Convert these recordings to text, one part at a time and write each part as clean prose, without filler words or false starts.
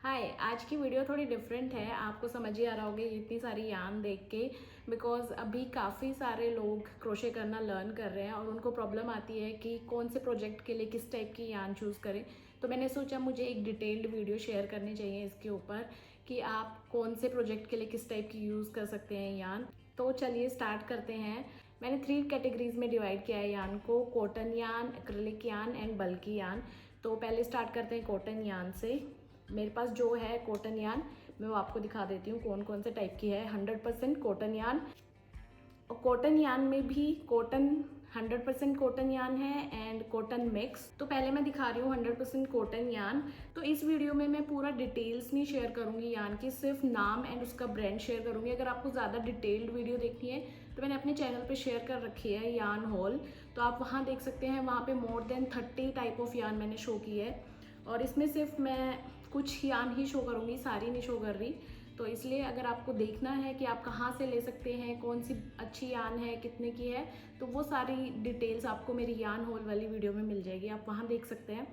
हाय, आज की वीडियो थोड़ी डिफरेंट है। आपको समझ ही आ रहा होगा इतनी सारी यान देख के, बिकॉज अभी काफ़ी सारे लोग क्रोशे करना लर्न कर रहे हैं और उनको प्रॉब्लम आती है कि कौन से प्रोजेक्ट के लिए किस टाइप की यान चूज़ करें। तो मैंने सोचा मुझे एक डिटेल्ड वीडियो शेयर करनी चाहिए इसके ऊपर कि आप कौन से प्रोजेक्ट के लिए किस टाइप की यूज़ कर सकते हैं यान। तो चलिए स्टार्ट करते हैं। मैंने 3 कैटेगरीज में डिवाइड किया है यान को: कॉटन यान, एक्रिलिक यान एंड बल्की यान। तो पहले स्टार्ट करते हैं कॉटन यान से। मेरे पास जो है कॉटन यान, मैं वो आपको दिखा देती हूँ कौन कौन से टाइप की है। 100% कॉटन यान, और कॉटन यान में भी कॉटन 100% कॉटन यान है एंड कॉटन मिक्स। तो पहले मैं दिखा रही हूँ 100% कॉटन यान। तो इस वीडियो में मैं पूरा डिटेल्स नहीं शेयर करूँगी यान की, सिर्फ नाम एंड उसका ब्रांड शेयर करूँगी। अगर आपको ज़्यादा डिटेल्ड वीडियो देखनी है तो मैंने अपने चैनल पे शेयर कर रखी है यान हॉल, तो आप वहाँ देख सकते हैं। वहाँ पे मोर देन 30 टाइप ऑफ यान मैंने शो की है, और इसमें सिर्फ मैं कुछ यान ही शो करूँगी, सारी नहीं शो कर रही। तो इसलिए अगर आपको देखना है कि आप कहाँ से ले सकते हैं, कौन सी अच्छी यान है, कितने की है, तो वो सारी डिटेल्स आपको मेरी यान होल वाली वीडियो में मिल जाएगी, आप वहाँ देख सकते हैं।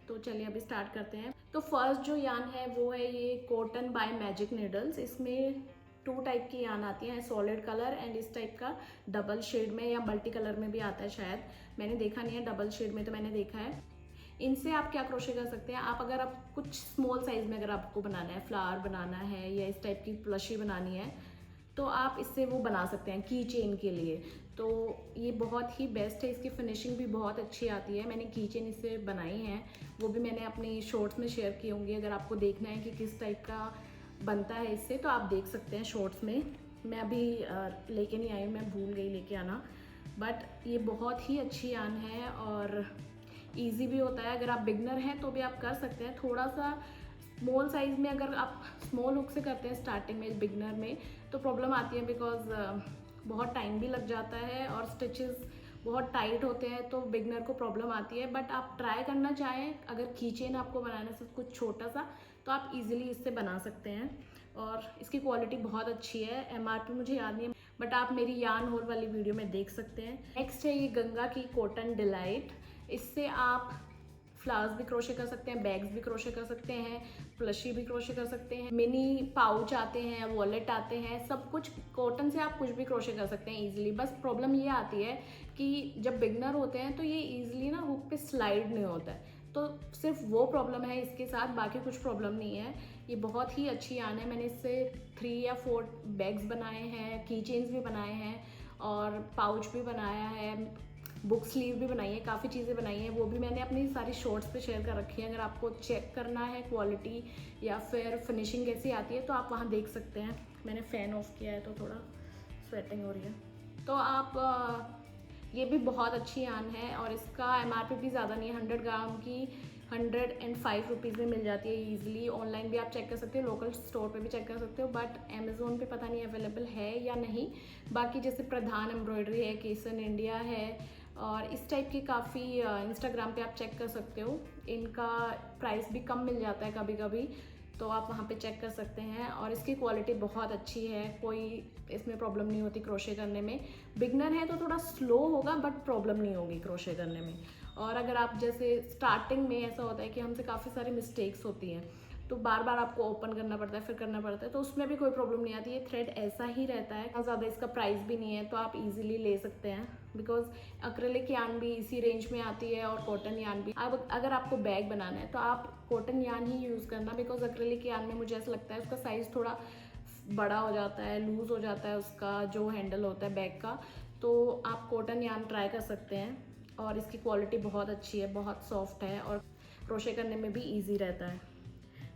तो चलिए अभी स्टार्ट करते हैं। तो फर्स्ट जो यान है वो है ये कॉटन बाय मैजिक नीडल्स। इसमें 2 टाइप की यान आती हैं, सॉलिड कलर एंड इस टाइप का डबल शेड में या मल्टी कलर में भी आता है शायद। मैंने देखा नहीं है डबल शेड में, तो मैंने देखा है। इनसे आप क्या क्रोशे कर सकते हैं, आप अगर आप कुछ स्मॉल साइज में अगर आपको बनाना है, फ्लावर बनाना है या इस टाइप की प्लशी बनानी है, तो आप इससे वो बना सकते हैं की चेन के लिए। तो ये बहुत ही बेस्ट है, इसकी फिनिशिंग भी बहुत अच्छी आती है। मैंने की चेन इससे बनाई है, वो भी मैंने अपनी शॉर्ट्स में शेयर की होंगी। अगर आपको देखना है कि किस टाइप का बनता है इससे, तो आप देख सकते हैं शॉर्ट्स में। मैं अभी लेके नहीं आई, मैं भूल गई लेके आना। बट ये बहुत ही अच्छी यान है और ईजी भी होता है। अगर आप बिगनर हैं तो भी आप कर सकते हैं। थोड़ा सा स्मॉल साइज़ में अगर आप स्मॉल हुक से करते हैं स्टार्टिंग में बिगनर में, तो प्रॉब्लम आती है, बिकॉज बहुत टाइम भी लग जाता है और स्टिचेस बहुत टाइट होते हैं, तो बिगनर को प्रॉब्लम आती है। बट आप ट्राई करना चाहें, अगर कीचेन आपको बनाना है कुछ छोटा सा, तो आप इजीली इससे बना सकते हैं। और इसकी क्वालिटी बहुत अच्छी है। एमआरपी मुझे याद नहीं है, बट आप मेरी यान होल वाली वीडियो में देख सकते हैं। नेक्स्ट है ये गंगा की कॉटन डिलाइट। इससे आप फ्लावर्स भी क्रोशे कर सकते हैं, बैग्स भी क्रोशे कर सकते हैं, प्लशी भी क्रोशे कर सकते हैं, मिनी पाउच आते हैं, वॉलेट आते हैं, सब कुछ कॉटन से आप कुछ भी क्रोशे कर सकते हैं इजीली। बस प्रॉब्लम ये आती है कि जब बिगनर होते हैं तो ये इजीली ना हुक पे स्लाइड नहीं होता है, तो सिर्फ वो प्रॉब्लम है इसके साथ, बाकी कुछ प्रॉब्लम नहीं है। ये बहुत ही अच्छी यान है। मैंने इससे 3 या 4 बैग्स बनाए हैं, की चेन्स भी बनाए हैं और पाउच भी बनाया है, बुक स्लीव भी बनाई है, काफ़ी चीज़ें बनाई हैं। वो भी मैंने अपनी सारी शॉर्ट्स पे शेयर कर रखी हैं। अगर आपको चेक करना है क्वालिटी या फिर फिनिशिंग कैसी आती है, तो आप वहाँ देख सकते हैं। मैंने फ़ैन ऑफ किया है तो थोड़ा स्वेटिंग हो रही है। तो आप ये भी बहुत अच्छी यान है और इसका एमआरपी भी ज़्यादा नहीं है। 100 ग्राम की 105 रुपीज़ में मिल जाती है ईजिली। ऑनलाइन भी आप चेक कर सकते हो, लोकल स्टोर पे भी चेक कर सकते हो, बट अमेज़ोन पे पता नहीं अवेलेबल है या नहीं। बाकी जैसे प्रधान एम्ब्रॉयडरी है, केसन इंडिया है, और इस टाइप की काफ़ी इंस्टाग्राम पे आप चेक कर सकते हो। इनका प्राइस भी कम मिल जाता है कभी कभी, तो आप वहाँ पे चेक कर सकते हैं। और इसकी क्वालिटी बहुत अच्छी है, कोई इसमें प्रॉब्लम नहीं होती क्रोशे करने में। बिगनर है तो थोड़ा स्लो होगा, बट प्रॉब्लम नहीं होगी क्रोशे करने में। और अगर आप जैसे स्टार्टिंग में ऐसा होता है कि हमसे काफ़ी सारी मिस्टेक्स होती हैं, तो बार बार आपको ओपन करना पड़ता है, फिर करना पड़ता है, तो उसमें भी कोई प्रॉब्लम नहीं आती। ये थ्रेड ऐसा ही रहता है, इतना ज़्यादा इसका प्राइस भी नहीं है, तो आप इजीली ले सकते हैं। बिकॉज एक्रिलिक यान भी इसी रेंज में आती है और कॉटन यान भी। अब अगर आपको बैग बनाना है तो आप कॉटन यान ही यूज़ करना, बिकॉज एक्रिलिक यान में मुझे ऐसा लगता है उसका साइज़ थोड़ा बड़ा हो जाता है, लूज़ हो जाता है उसका जो हैंडल होता है बैग का। तो आप कॉटन यान ट्राई कर सकते हैं और इसकी क्वालिटी बहुत अच्छी है, बहुत सॉफ्ट है और क्रोशे करने में भी ईजी रहता है।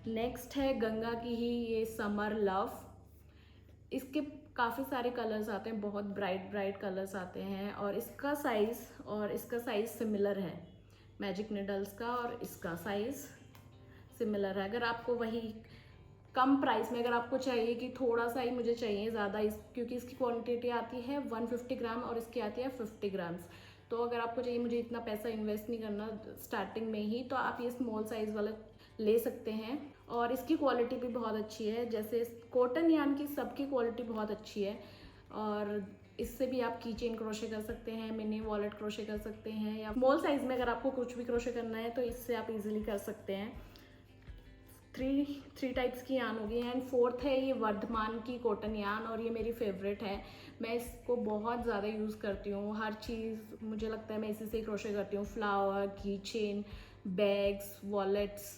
नेक्स्ट है गंगा की ही ये समर लव। इसके काफ़ी सारे कलर्स आते हैं, बहुत ब्राइट ब्राइट कलर्स आते हैं, और इसका साइज़ सिमिलर है मैजिक निडल्स का, और इसका साइज़ सिमिलर है। अगर आपको वही कम प्राइस में अगर आपको चाहिए कि थोड़ा सा ही मुझे चाहिए ज़्यादा, क्योंकि इसकी क्वांटिटी आती है 150 ग्राम और इसकी आती है 50 ग्राम्स। तो अगर आपको चाहिए मुझे इतना पैसा इन्वेस्ट नहीं करना स्टार्टिंग में ही, तो आप ये स्मॉल साइज़ वाला ले सकते हैं। और इसकी क्वालिटी भी बहुत अच्छी है, जैसे कॉटन यान की सबकी क्वालिटी बहुत अच्छी है। और इससे भी आप की चेन क्रोशे कर सकते हैं, मिनी वॉलेट क्रोशे कर सकते हैं, या स्मॉल साइज़ में अगर आपको कुछ भी क्रोशे करना है तो इससे आप इजीली कर सकते हैं। थ्री टाइप्स की यान होगी। एंड फोर्थ है ये वर्धमान की कॉटन यान, और ये मेरी फेवरेट है। मैं इसको बहुत ज़्यादा यूज़ करती हूँ, हर चीज़ मुझे लगता है मैं इसी से क्रोशे करती हूँ। फ्लावर, की चेन, बैग्स, वॉलेट्स,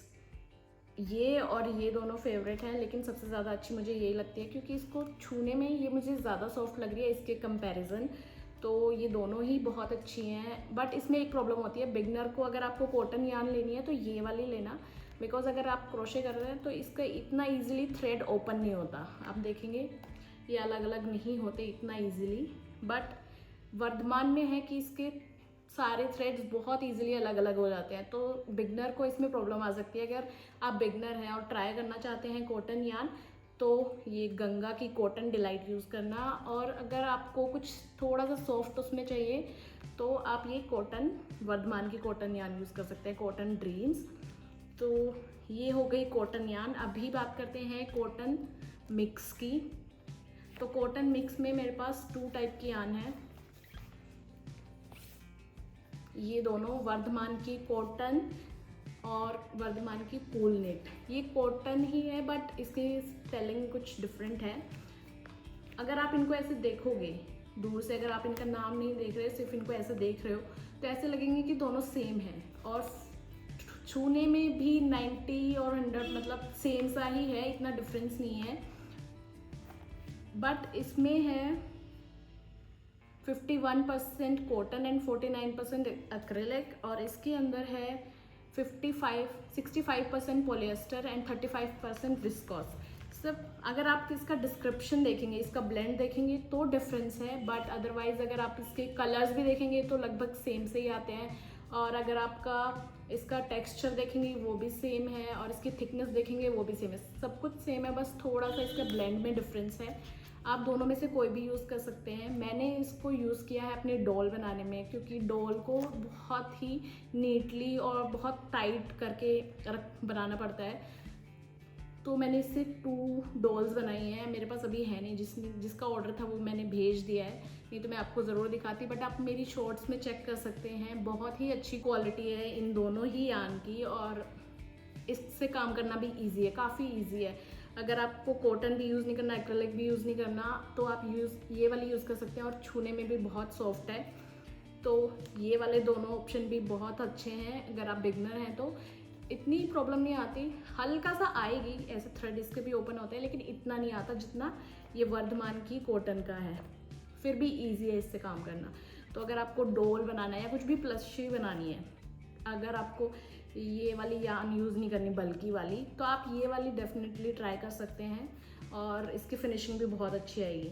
ये और ये दोनों फेवरेट हैं, लेकिन सबसे ज़्यादा अच्छी मुझे यही लगती है क्योंकि इसको छूने में ये मुझे ज़्यादा सॉफ्ट लग रही है इसके कंपैरिजन। तो ये दोनों ही बहुत अच्छी हैं, बट इसमें एक प्रॉब्लम होती है बिगनर को। अगर आपको कॉटन यान लेनी है तो ये वाली लेना, बिकॉज अगर आप क्रोशे कर रहे हैं तो इसका इतना ईजिली थ्रेड ओपन नहीं होता। आप देखेंगे ये अलग अलग नहीं होते इतना ईजिली, बट वर्धमान में है कि इसके सारे थ्रेड्स बहुत इजीली अलग अलग हो जाते हैं। तो बिगनर को इसमें प्रॉब्लम आ सकती है। अगर आप बिगनर हैं और ट्राई करना चाहते हैं कॉटन यान, तो ये गंगा की कॉटन डिलाइट यूज़ करना। और अगर आपको कुछ थोड़ा सा सॉफ्ट उसमें चाहिए तो आप ये कॉटन, वर्धमान की कॉटन यान यूज़ कर सकते हैं, कॉटन ड्रीम्स। तो ये हो गई कॉटन यान। अभी बात करते हैं कॉटन मिक्स की। तो कॉटन मिक्स में मेरे पास 2 टाइप की यान है। ये दोनों वर्धमान की कॉटन और वर्धमान की पूल नेट। ये कॉटन ही है बट इसकी स्पेलिंग कुछ डिफरेंट है। अगर आप इनको ऐसे देखोगे दूर से, अगर आप इनका नाम नहीं देख रहे, सिर्फ इनको ऐसे देख रहे हो, तो ऐसे लगेंगे कि दोनों सेम हैं। और छूने में भी 90 और 100 मतलब सेम सा ही है, इतना डिफरेंस नहीं है। बट इसमें है 51% कॉटन एंड 49% एक्रेलिक, और इसके अंदर है 65% पॉलिएस्टर एंड 35% विस्कोस। सब अगर आप इसका डिस्क्रिप्शन देखेंगे, इसका ब्लेंड देखेंगे तो डिफरेंस है, बट अदरवाइज अगर आप इसके कलर्स भी देखेंगे तो लगभग सेम से ही आते हैं। और अगर आपका इसका टेक्सचर देखेंगे वो भी सेम है, और इसकी थिकनेस देखेंगे वो भी सेम है, सब कुछ सेम है, बस थोड़ा सा इसका ब्लेंड में डिफरेंस है। आप दोनों में से कोई भी यूज़ कर सकते हैं। मैंने इसको यूज़ किया है अपने डॉल बनाने में, क्योंकि डॉल को बहुत ही नीटली और बहुत टाइट करके बनाना पड़ता है। तो मैंने इससे 2 डॉल्स बनाई हैं। मेरे पास अभी है नहीं, जिसका ऑर्डर था वो मैंने भेज दिया है, नहीं तो मैं आपको ज़रूर दिखाती, बट आप मेरी शॉर्ट्स में चेक कर सकते हैं। बहुत ही अच्छी क्वालिटी है इन दोनों ही यान की, और इससे काम करना भी ईजी है, काफ़ी ईजी है। अगर आपको कॉटन भी यूज़ नहीं करना, एक्रेलिक भी यूज़ नहीं करना, तो आप ये वाली यूज़ कर सकते हैं, और छूने में भी बहुत सॉफ्ट है। तो ये वाले दोनों ऑप्शन भी बहुत अच्छे हैं। अगर आप बिगनर हैं तो इतनी प्रॉब्लम नहीं आती, हल्का सा आएगी, ऐसे थ्रेड इसके भी ओपन होते हैं, लेकिन इतना नहीं आता जितना ये वर्धमान की कॉटन का है। फिर भी ईजी है इससे काम करना। तो अगर आपको डोल बनाना है या कुछ भी प्लशी बनानी है, अगर आपको ये वाली यान यूज़ नहीं करनी बल्कि वाली, तो आप ये वाली डेफिनेटली ट्राई कर सकते हैं, और इसकी फिनिशिंग भी बहुत अच्छी आएगी।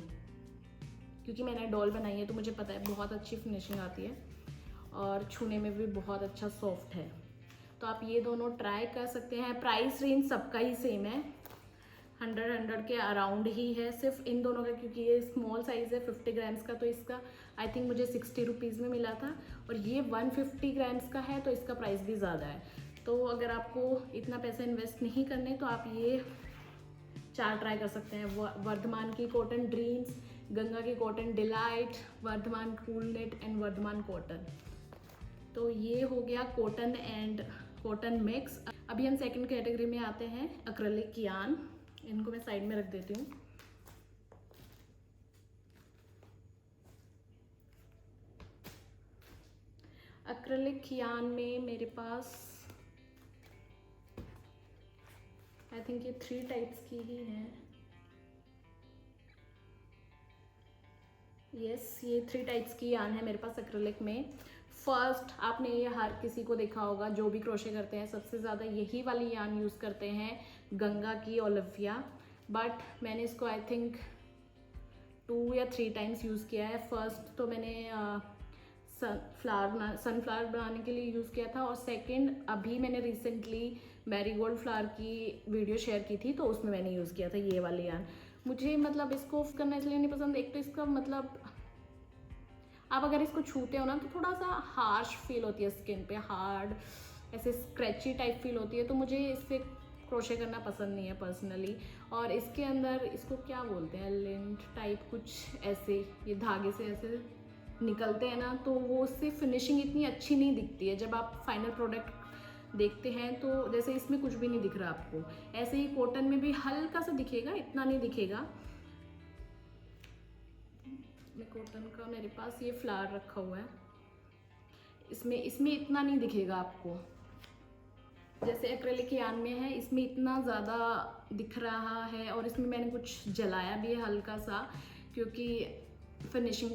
क्योंकि मैंने डॉल बनाई है तो मुझे पता है बहुत अच्छी फिनिशिंग आती है, और छूने में भी बहुत अच्छा सॉफ्ट है। तो आप ये दोनों ट्राई कर सकते हैं। प्राइस रेंज सबका ही सेम है, 100 के अराउंड ही है, सिर्फ इन दोनों का, क्योंकि ये स्मॉल साइज़ है 50 ग्राम्स का, तो इसका आई थिंक मुझे 60 रुपीज़ में मिला था, और ये 150 ग्राम्स का है तो इसका प्राइस भी ज़्यादा है। तो अगर आपको इतना पैसा इन्वेस्ट नहीं करने तो आप ये 4 ट्राई कर सकते हैं। वर्धमान की कॉटन ड्रीम्स, गंगा की cotton delight, Vardhman cool net and Vardhman cotton. तो ये हो गया कॉटन एंड कॉटन मिक्स। अभी हम सेकंड कैटेगरी में आते हैं, एक्रेलिक यान। इनको मैं साइड में रख देती हूँ। एक्रेलिक यान में मेरे पास आई थिंक ये 3 टाइप्स की ही हैं। यस, ये 3 टाइप्स की यान है मेरे पास एक्रेलिक में। फर्स्ट, आपने ये हर किसी को देखा होगा जो भी क्रोशे करते हैं, सबसे ज़्यादा यही वाली यान यूज़ करते हैं, गंगा की ओलिविया। बट मैंने इसको आई थिंक 2 या 3 टाइम्स यूज़ किया है। फर्स्ट तो मैंने सनफ्लावर बनाने के लिए यूज़ किया था, और सेकंड अभी मैंने रिसेंटली मैरीगोल्ड फ्लावर की वीडियो शेयर की थी, तो उसमें मैंने यूज़ किया था ये वाली यान। मुझे मतलब इसको करना इसलिए नहीं पसंद, एक तो इसका मतलब आप अगर इसको छूते हो ना तो थोड़ा सा हार्श फील होती है स्किन पे, हार्ड ऐसे स्क्रैची टाइप फील होती है, तो मुझे इससे क्रोशे करना पसंद नहीं है पर्सनली। और इसके अंदर इसको क्या बोलते हैं, लिंट टाइप कुछ ऐसे, ये धागे से ऐसे निकलते हैं ना, तो वो उससे फिनिशिंग इतनी अच्छी नहीं दिखती है। जब आप फाइनल प्रोडक्ट देखते हैं तो जैसे इसमें कुछ भी नहीं दिख रहा आपको, ऐसे ही कॉटन में भी हल्का सा दिखेगा, इतना नहीं दिखेगा। मैं कॉटन का मेरे पास ये फ्लावर रखा हुआ है, इसमें इतना नहीं दिखेगा आपको, जैसे एक्रेलिक यान में है इसमें इतना ज़्यादा दिख रहा है। और इसमें मैंने कुछ जलाया भी है हल्का सा, क्योंकि फिनिशिंग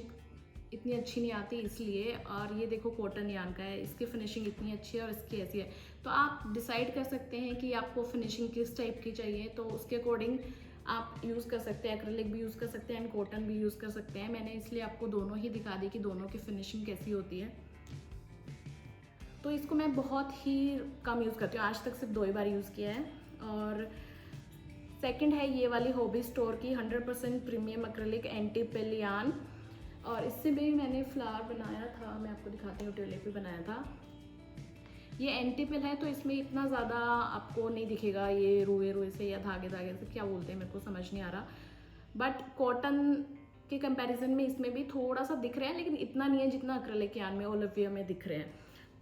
इतनी अच्छी नहीं आती इसलिए। और ये देखो कॉटन यान का है, इसकी फिनिशिंग इतनी अच्छी है और इसकी ऐसी है। तो आप डिसाइड कर सकते हैं कि आपको फिनिशिंग किस टाइप की चाहिए, तो उसके अकॉर्डिंग आप यूज़ कर सकते हैं। एक्रेलिक भी यूज़ कर सकते हैं एंड कॉटन भी यूज़ कर सकते हैं। मैंने इसलिए आपको दोनों ही दिखा दी कि दोनों की फिनिशिंग कैसी होती है। तो इसको मैं बहुत ही कम यूज़ करती हूँ, आज तक सिर्फ 2 ही बार यूज़ किया है। और सेकंड है ये वाली हॉबी स्टोर की 100% प्रीमियम एक्रेलिक एंटी पिल यान, और इससे भी मैंने फ्लावर बनाया था, मैं आपको दिखाती हूँ, ट्यूलिप भी बनाया था। ये एंटी पिल है तो इसमें इतना ज़्यादा आपको नहीं दिखेगा ये रुए रुए से या धागे धागे से, क्या बोलते हैं मेरे को समझ नहीं आ रहा। बट कॉटन के कंपैरिजन में इसमें भी थोड़ा सा दिख रहा है, लेकिन इतना नहीं है जितना एक्रेलिक यान में ओलिविया में दिख रहे हैं।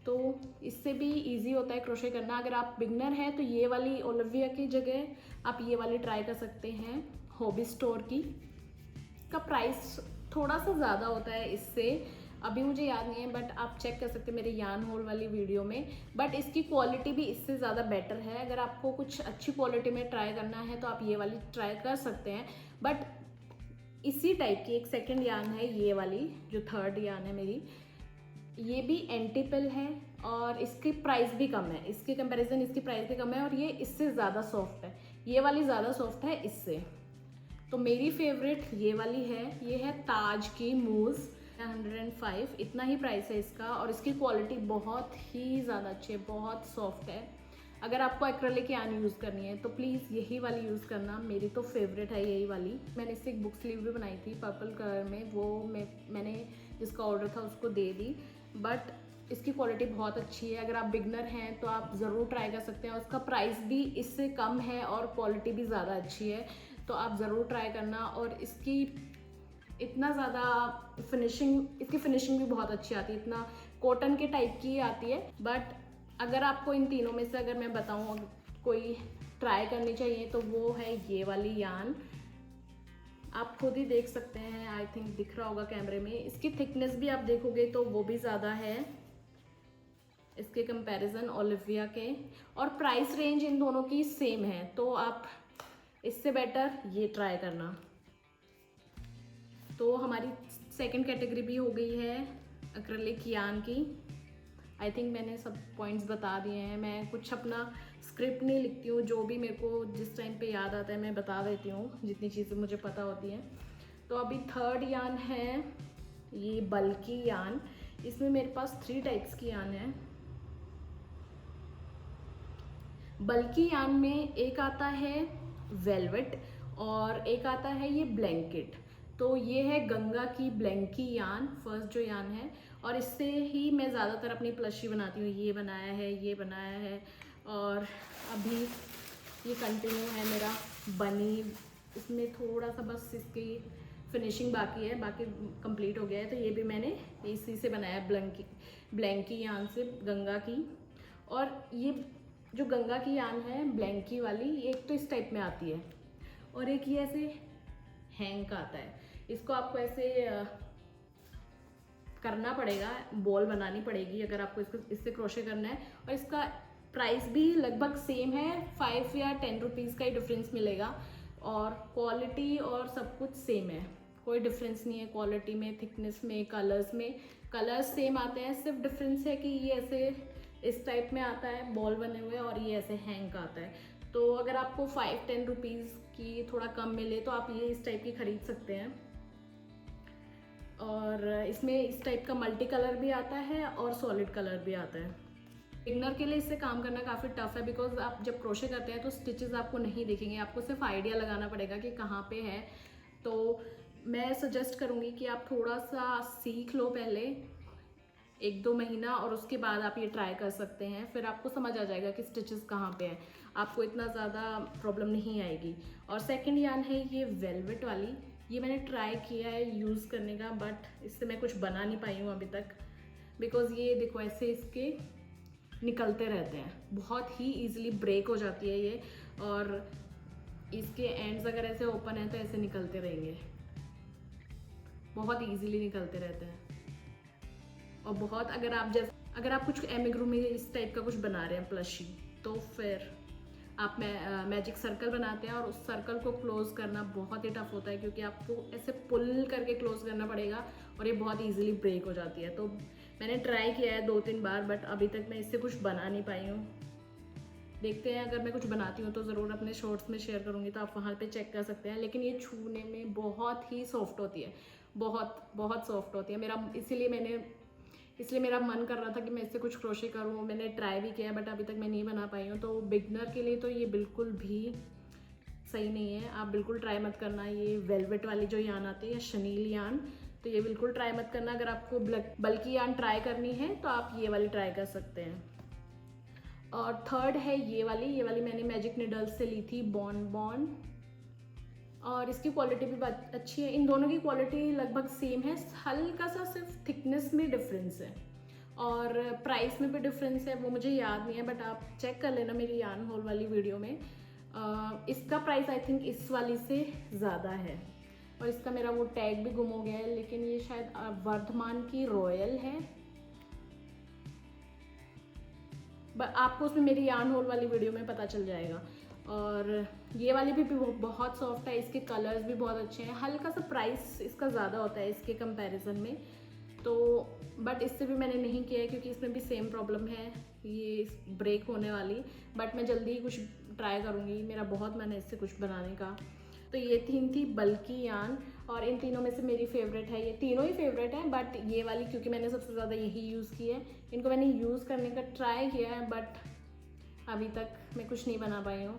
तो इससे भी इजी होता है क्रोशे करना। अगर आप बिगनर हैं तो ये वाली ओलिविया की जगह आप ये वाली ट्राई कर सकते हैं हॉबी स्टोर की। का प्राइस थोड़ा सा ज़्यादा होता है इससे, अभी मुझे याद नहीं है, बट आप चेक कर सकते हैं मेरे यान होल वाली वीडियो में। बट इसकी क्वालिटी भी इससे ज़्यादा बेटर है। अगर आपको कुछ अच्छी क्वालिटी में ट्राई करना है तो आप ये वाली ट्राई कर सकते हैं। बट इसी टाइप की एक सेकंड यान है ये वाली, जो थर्ड यान है मेरी, ये भी एंटी पिल है और इसकी प्राइस भी कम है, इसके कंपैरिजन इसकी प्राइस भी कम है और ये इससे ज़्यादा सॉफ्ट है, ये वाली ज़्यादा सॉफ्ट है इससे। तो मेरी फेवरेट ये वाली है, ये है ताज की मूज़ 105, इतना ही प्राइस है इसका और इसकी क्वालिटी बहुत ही ज़्यादा अच्छी है, बहुत सॉफ्ट है। अगर आपको एक्रेलिक यान यूज़ करनी है तो प्लीज़ यही वाली यूज़ करना, मेरी तो फेवरेट है यही वाली। मैंने इससे एक बुक स्लीव भी बनाई थी पर्पल कलर में, वो मैंने जिसका ऑर्डर था उसको दे दी। बट इसकी क्वालिटी बहुत अच्छी है, अगर आप बिगनर हैं तो आप ज़रूर ट्राई कर सकते हैं। उसका प्राइस भी इससे कम है और क्वालिटी भी ज़्यादा अच्छी है, तो आप ज़रूर ट्राई करना। और इसकी इतना ज़्यादा इसकी फिनिशिंग भी बहुत अच्छी आती है, इतना कॉटन के टाइप की आती है। बट अगर आपको इन तीनों में से अगर मैं बताऊँ कोई ट्राई करनी चाहिए तो वो है ये वाली यान। आप खुद ही देख सकते हैं, आई थिंक दिख रहा होगा कैमरे में। इसकी थिकनेस भी आप देखोगे तो वो भी ज़्यादा है इसके कंपैरिजन ओलिविया के, और प्राइस रेंज इन दोनों की सेम है, तो आप इससे बेटर ये ट्राई करना। तो हमारी सेकंड कैटेगरी भी हो गई है एक्रेलिक यान की। आई थिंक मैंने सब पॉइंट्स बता दिए हैं। मैं कुछ अपना स्क्रिप्ट नहीं लिखती हूँ, जो भी मेरे को जिस टाइम पे याद आता है मैं बता देती हूँ, जितनी चीज़ें मुझे पता होती हैं। तो अभी थर्ड यान है ये बल्कि यान। इसमें मेरे पास 3 टाइप्स की यान है। बल्कि यान में एक आता है वेलवेट और एक आता है ये ब्लैंकेट। तो ये है गंगा की ब्लैंकी यान, फर्स्ट जो यान है, और इससे ही मैं ज़्यादातर अपनी प्लशी बनाती हूँ। ये बनाया है, ये बनाया है, और अभी ये कंटिन्यू है मेरा बनी। इसमें थोड़ा सा बस इसकी फिनिशिंग बाकी है, बाकी कंप्लीट हो गया है। तो ये भी मैंने इसी से बनाया है, ब्लैंकी यान से, गंगा की। और ये जो गंगा की यान है ब्लैंकी वाली, एक तो इस टाइप में आती है और एक ये ऐसे हैंग का आता है। इसको आपको ऐसे करना पड़ेगा, बॉल बनानी पड़ेगी अगर आपको इससे क्रोशे करना है। और इसका प्राइस भी लगभग सेम है, 5 या 10 रुपीज़ का ही डिफरेंस मिलेगा, और क्वालिटी और सब कुछ सेम है, कोई डिफरेंस नहीं है क्वालिटी में, थिकनेस में, कलर्स में। कलर्स सेम आते हैं, सिर्फ डिफरेंस है कि ये ऐसे इस टाइप में आता है बॉल बने हुए, और ये ऐसे हैंग का आता है। तो अगर आपको 5-10 रुपीज़ की थोड़ा कम मिले तो आप ये इस टाइप की ख़रीद सकते हैं। और इसमें इस टाइप का मल्टी कलर भी आता है और सॉलिड कलर भी आता है। बिगनर के लिए इससे काम करना काफ़ी टफ है, बिकॉज आप जब क्रोशे करते हैं तो स्टिचेस आपको नहीं दिखेंगे, आपको सिर्फ आइडिया लगाना पड़ेगा कि कहाँ पे है। तो मैं सजेस्ट करूँगी कि आप थोड़ा सा सीख लो पहले 1-2 महीना, और उसके बाद आप ये ट्राई कर सकते हैं। फिर आपको समझ आ जाएगा कि स्टिचेस कहाँ पे हैं, आपको इतना ज़्यादा प्रॉब्लम नहीं आएगी। और सेकंड यान है ये वेलवेट वाली। ये मैंने ट्राई किया है यूज़ करने का, बट इससे मैं कुछ बना नहीं पाई हूँ अभी तक, बिकॉज़ ये देखो ऐसे इसके निकलते रहते हैं, बहुत ही ईजिली ब्रेक हो जाती है ये। और इसके एंड्स अगर ऐसे ओपन है तो ऐसे निकलते रहेंगे, बहुत ईजिली निकलते रहते हैं। और बहुत अगर आप कुछ एमिग्रू में इस टाइप का कुछ बना रहे हैं प्लशी, तो फिर आप मैजिक सर्कल बनाते हैं और उस सर्कल को क्लोज करना बहुत ही टफ होता है, क्योंकि आपको ऐसे पुल करके क्लोज करना पड़ेगा और ये बहुत इजीली ब्रेक हो जाती है। तो मैंने ट्राई किया है 2-3 बार, बट अभी तक मैं इससे कुछ बना नहीं पाई हूँ। देखते हैं, अगर मैं कुछ बनाती हूँ तो ज़रूर अपने शॉर्ट्स में शेयर करूँगी, तो आप वहाँ पे चेक कर सकते हैं। लेकिन ये छूने में बहुत ही सॉफ्ट होती है, बहुत बहुत सॉफ्ट होती है। इसलिए मेरा मन कर रहा था कि मैं इससे कुछ क्रोशे करूँ। मैंने ट्राई भी किया, बट अभी तक मैं नहीं बना पाई हूँ। तो बिगनर के लिए तो ये बिल्कुल भी सही नहीं है, आप बिल्कुल ट्राई मत करना। ये वेलवेट वाली जो यान आती है या शनील यान, तो ये बिल्कुल ट्राई मत करना। अगर आपको बल्कि यान ट्राई करनी है तो आप ये वाली ट्राई कर सकते हैं। और थर्ड है ये वाली मैंने मैजिक निडल्स से ली थी, बॉन, और इसकी क्वालिटी भी बहुत अच्छी है। इन दोनों की क्वालिटी लगभग सेम है, हल्का सा सिर्फ थिकनेस में डिफरेंस है और प्राइस में भी डिफरेंस है, वो मुझे याद नहीं है, बट आप चेक कर लेना मेरी यान हॉल वाली वीडियो में। इसका प्राइस आई थिंक इस वाली से ज़्यादा है, और इसका मेरा वो टैग भी गुम हो गया है, लेकिन ये शायद वर्धमान की रॉयल है। आपको उसमें मेरी यान हॉल वाली वीडियो में पता चल जाएगा। और ये वाली भी बहुत सॉफ्ट है, इसके कलर्स भी बहुत अच्छे हैं। हल्का सा प्राइस इसका ज़्यादा होता है इसके कंपैरिजन में, तो बट इससे भी मैंने नहीं किया है क्योंकि इसमें भी सेम प्रॉब्लम है, ये ब्रेक होने वाली। बट मैं जल्दी ही कुछ ट्राई करूँगी, मेरा बहुत मन है इससे कुछ बनाने का। तो ये तीन थी बल्कि यान, और इन तीनों में से मेरी फेवरेट है, ये तीनों ही फेवरेट हैं, बट ये वाली क्योंकि मैंने सबसे ज़्यादा यही यूज़ की है। इनको मैंने यूज़ करने का ट्राई किया है, बट अभी तक मैं कुछ नहीं बना पाई हूँ।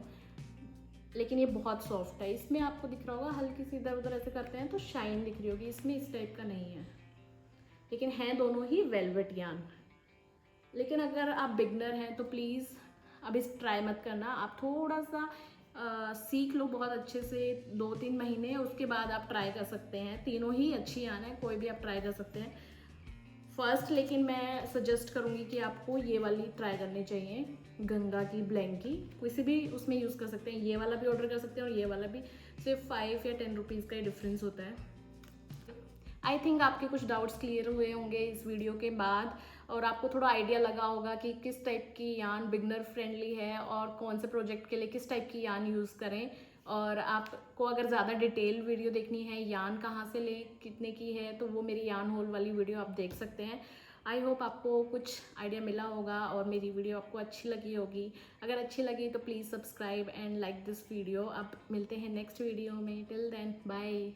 लेकिन ये बहुत सॉफ्ट है, इसमें आपको दिख रहा होगा हल्की सी इधर उधर ऐसे करते हैं तो शाइन दिख रही होगी, इसमें इस टाइप का नहीं है। लेकिन हैं दोनों ही वेलवेट यान। लेकिन अगर आप बिगनर हैं तो प्लीज़ अभी ट्राई मत करना, आप थोड़ा सा सीख लो बहुत अच्छे से, 2-3 महीने, उसके बाद आप ट्राई कर सकते हैं। तीनों ही अच्छी यान है, कोई भी आप ट्राई कर सकते हैं फर्स्ट। लेकिन मैं सजेस्ट करूँगी कि आपको ये वाली ट्राई करनी चाहिए, गंगा की ब्लैंकी, किसी भी उसमें यूज़ कर सकते हैं। ये वाला भी ऑर्डर कर सकते हैं और ये वाला भी, सिर्फ 5 या 10 रुपीज़ का ही डिफरेंस होता है। आई थिंक आपके कुछ डाउट्स क्लियर हुए होंगे इस वीडियो के बाद, और आपको थोड़ा आइडिया लगा होगा कि किस टाइप की यान बिगनर फ्रेंडली है और कौन से प्रोजेक्ट के लिए किस टाइप की यान यूज़ करें। और आपको अगर ज़्यादा डिटेल वीडियो देखनी है यान कहाँ से ले, कितने की है, तो वो मेरी यान होल वाली वीडियो आप देख सकते हैं। आई होप आपको कुछ आइडिया मिला होगा और मेरी वीडियो आपको अच्छी लगी होगी। अगर अच्छी लगी तो please subscribe and like this video. अब मिलते हैं नेक्स्ट वीडियो में, टिल देन बाय।